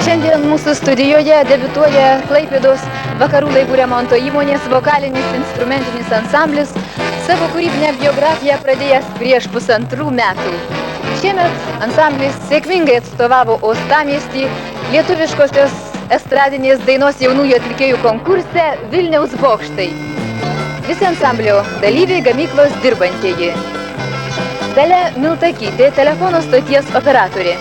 Šiandien mūsų studijoje debiutuoja Klaipėdos vakarų laivų remonto įmonės vokalinis instrumentinis ansamblis, savo kūrybinę biografiją pradėjęs prieš 1,5 metų. Šiemet ansamblis sėkmingai atstovavo uostamiestį lietuviškosios estradinės dainos jaunųjų atlikėjų konkurse Vilniaus bokštai. Visi ansamblio dalyviai gamyklos dirbantieji. Dalia Miltakytė, telefono stoties operatorė.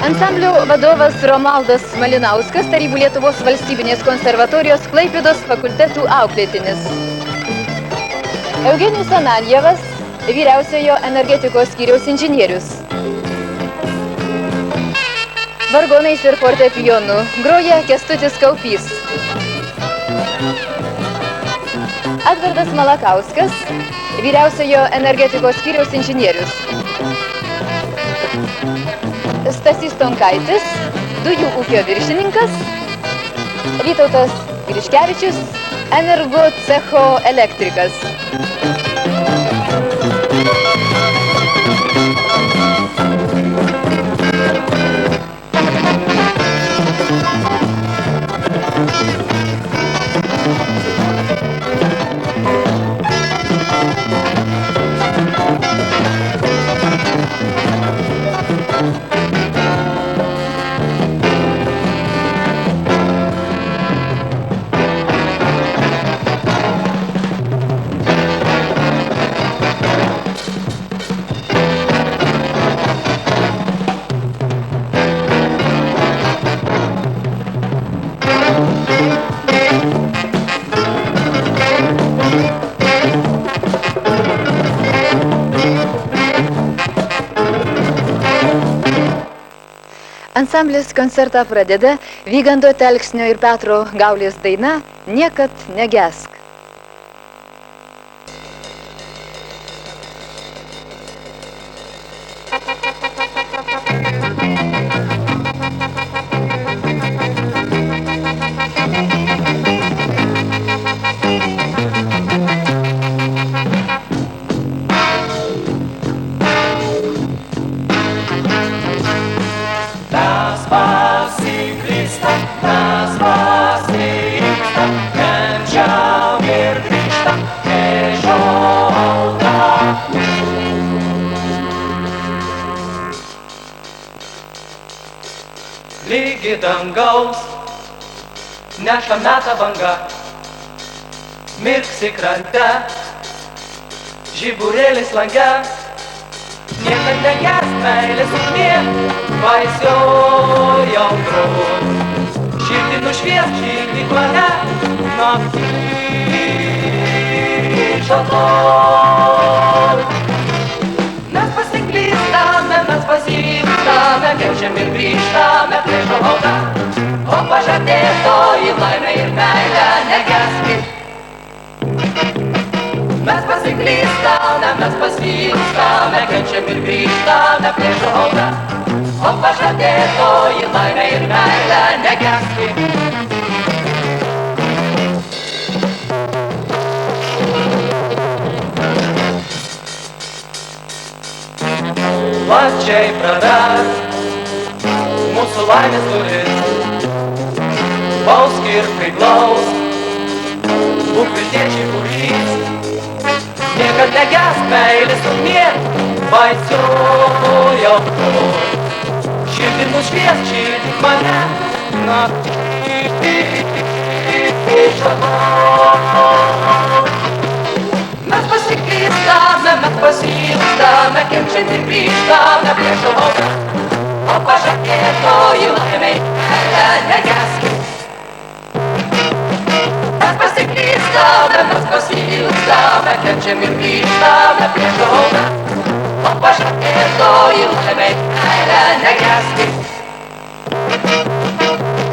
Ansamblio vadovas Romaldas Malinauskas, Tarybų Lietuvos valstybinės konservatorijos Klaipėdos fakultetų auklėtinis. Eugenijus Ananjevas, vyriausiojo energetikos skyriaus inžinierius. Vargonais ir fortepijonu groja Kęstutis Kaupys. Edvardas Malakauskas, vyriausiojo energetikos skyriaus inžinierius. Stasys Tonkaitis, dujų ūkio viršininkas. Vytautas Griškevičius, energo cecho elektrikas. Ansamblis koncertą pradeda Vygando Telksnio ir Petro Gaulės daina Niekad negesk. Lygi dangaus neša meta banga, mirksi krante, žiburėlis lange. Niekad negesk meilės ugnie, baisio jautrus. Širdį nušvies, širdyk mane, naktį šaltoj. Mes pasiklystame, mes pasiilgstame, kenčiam ir grįžtame prieš žavaldą. O pažadėtoji laimė ir meilė negeskit. Mes pasiklystame, mes pasiilgstame, kenčiam ir grįžtame prieš žavaldą. O pažadėtoji laimė ir meilė negeskit. Plačiai pravers mūsų laimės duris, bausk ir priglaus, būk viltiečiai būrys. Niekad negesk meilės ugnie, baisiu jautrus. Širdį nušvies, širdyk mane, naktį šaltoj. Mes pasiklystame, mes pasiilgstame, kenčiam ir grįžtame prieš žavaldą. O o pažadėtoji laimei meilę negeskit. Mes pasiklystame, mes pasiilgstame, kenčiam ir grįžtame prieš audrą, o pažadėtoji laimei meilę negeskit.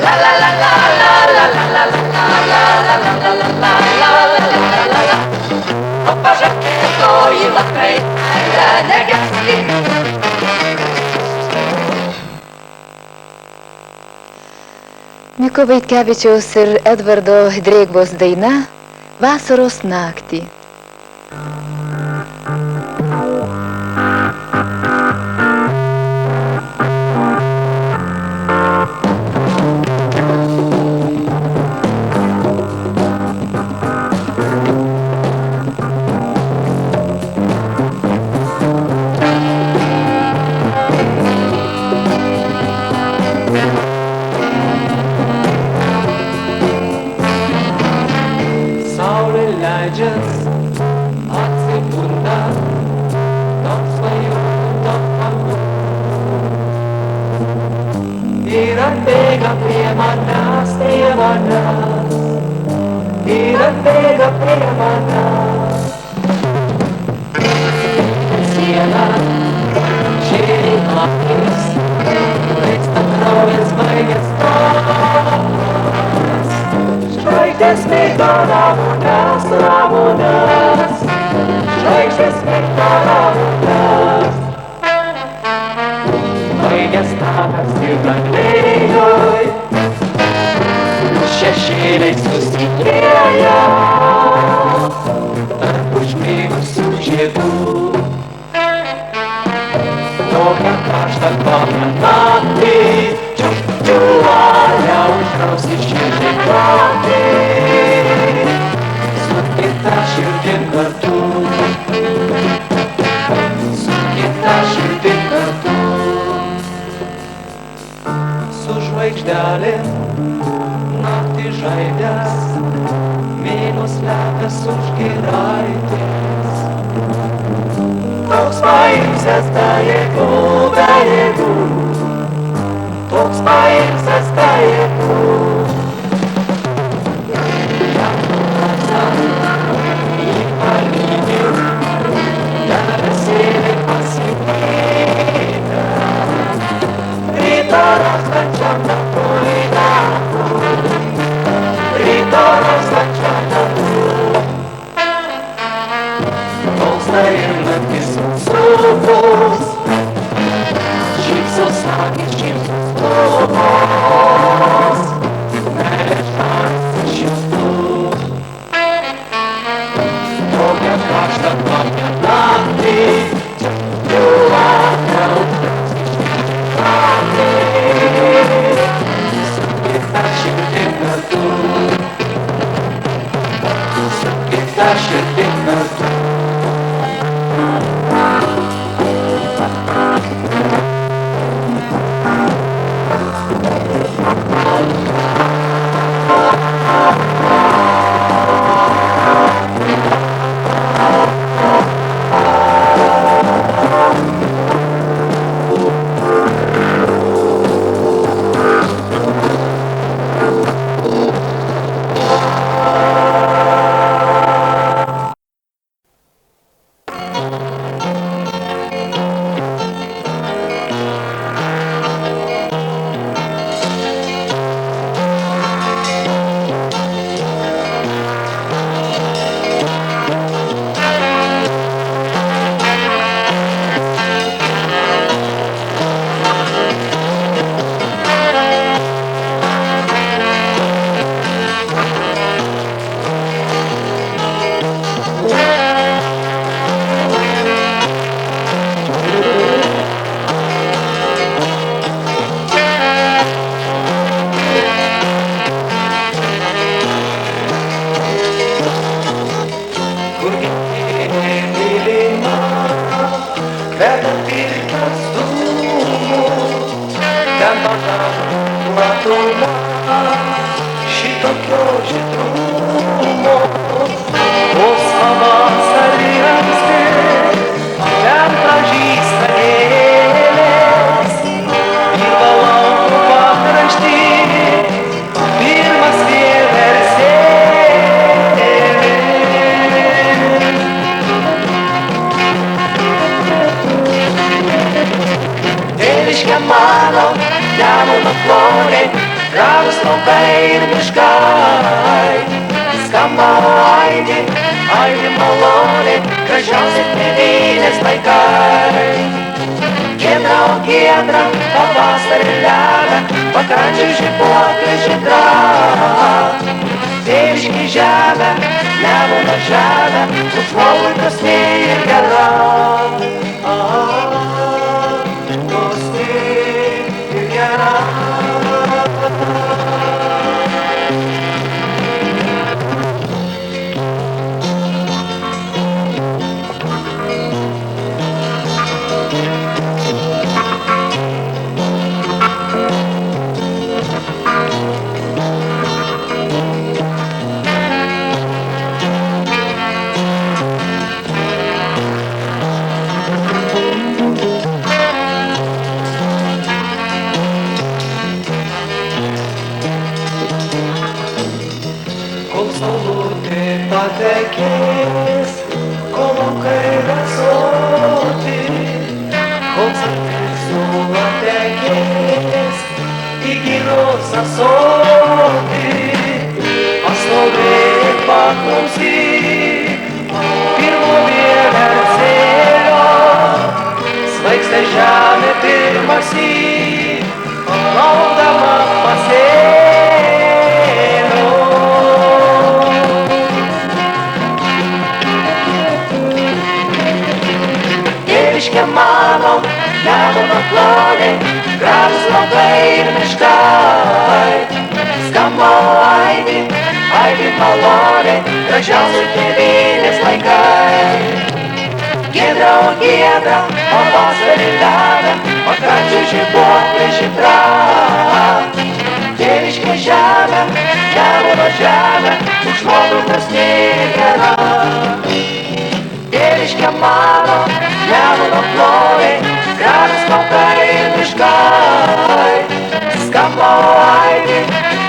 La la la la la la la la la la la la la la la la la la. O pažadėtoji laimei meilę negeskit. Miko Vaitkevičiaus ir Edvardo Dreigvos daina Vasaros naktį. Atsibunda, toks svajonų kampų. Ir atbėga prie manęs, ir atbėga prie manęs. Siena, žėri akis, rėksta kraujas baigęs tomas. Žvaigždės mėgdo ramunes, žvaigždės mėgdo ramunes. Baigęs takas ir galėjoj, šešėliai susilieja tarp užmigusių žiedų. Tokią karštą kvapą naktį, čiuoja uždrausi širdį naktį. Su kita širdim kartu, su kita širdim kartu. Su žvaigždelėm naktį žaidęs, mėnuo slepias už giraitės. Toks pailsęs be jėgų, toks pailsęs be jėgų. Jam į palydi, debesėlį pasikeitė. Ryto roztačiam nakui, ryto roztačiam nakui. Tolsta ir naktis srūpus, šypsos akis, šypsos lūpos, meilės žaras šiltų. Tokią karštą kvapą naktį, čiuoja naktį. Su kita širdim kartu, su kita širdim kartu. Tėviškė mano, Nemuno kloniai, gražūs laukai ir miškai. Skamba aidi, aidi maloniai, gražiausi tėvynės laikai. Giedra, o giedra, pavasarį lemia, pakrančių žibuoklė žydra. Tėviškė žemė, Nemuno žemė, už žmogui dosni ir gera. Dosni ir gera. Saulutė patekės, kol laukai rasoti, kol saulė tekės, į gilius ąsotį. Pastovėk, paklausyk, pirmo vieversėlio, svaigsta žemė pirmąsyk, laukdama pasėlio. Tėviškė mano, Nemuno kloniai, gražūs laukai ir miškai. Skamba aidi, aidi maloniai, gražiausi tėvynės laikai. Giedra, o giedra, pavasarį lemia, pakrančių žibuoklė žydra. Tėviškė žemė, Nemuno žemė, už žmogų dosni ir gera. Tėviškė mano, Nemuno kloniai, gražūs laukai ir miškai. Skamba aidi,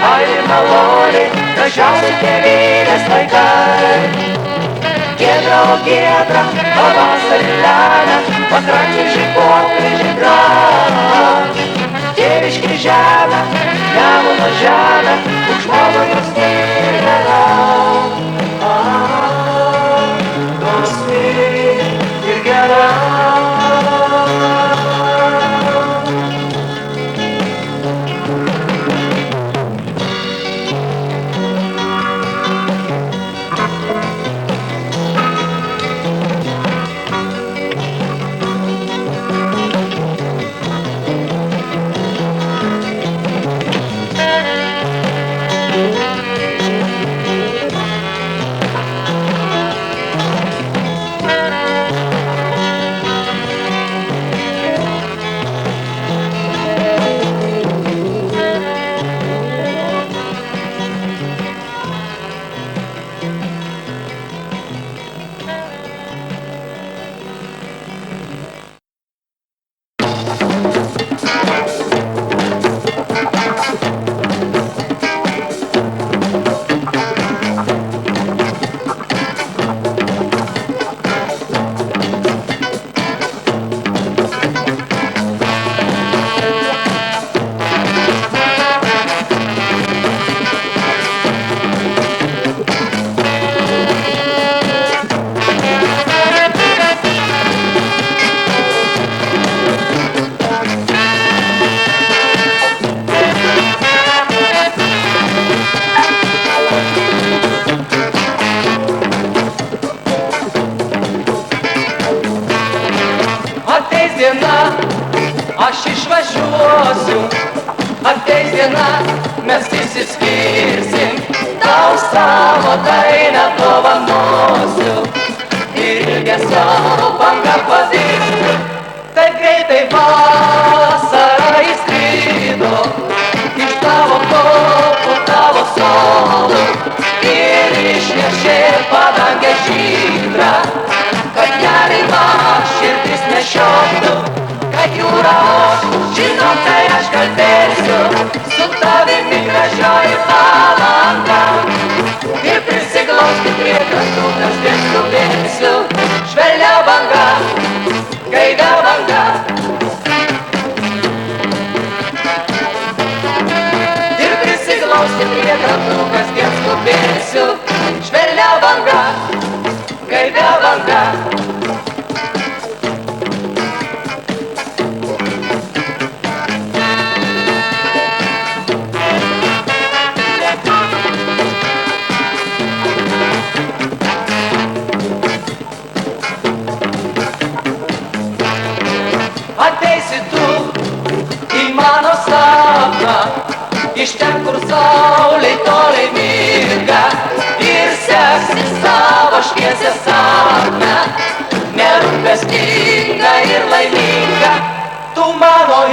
aidi maloniai, gražiausi tėvynės laikai. Giedra, o giedra, pavasarį lemia, pakrančių žibuoklė žydra. Tėviškė žemė, Nemuno žemė, už žmogų dosni ir gera. Dosni ir gera. Aš išvažiuosiu, ateis diena, mes išsiskirsim, tau savo dainą dovanosiu ir ilgesio banga padirsiu. Taip greitai vasara įskrido iš tavo kopų, tavo sodų ir išnešė padangę žydrą, kad nerima širdis nešiotų. Kad jūra aš, žinom, tai aš kalbėsiu su tavimi gražioji Palanga ir prisiglausti prie krantų, kasdien skubėsiu. Švelnia banga, kartu kasdien skubėsiu, švelnia banga, gaivia banga. Ateisi tu į mano sapną, iš ten, kur saulė toliai mirga, ir seksi savo šviesią sapną, nerūpestinga ir laiminga, tu mano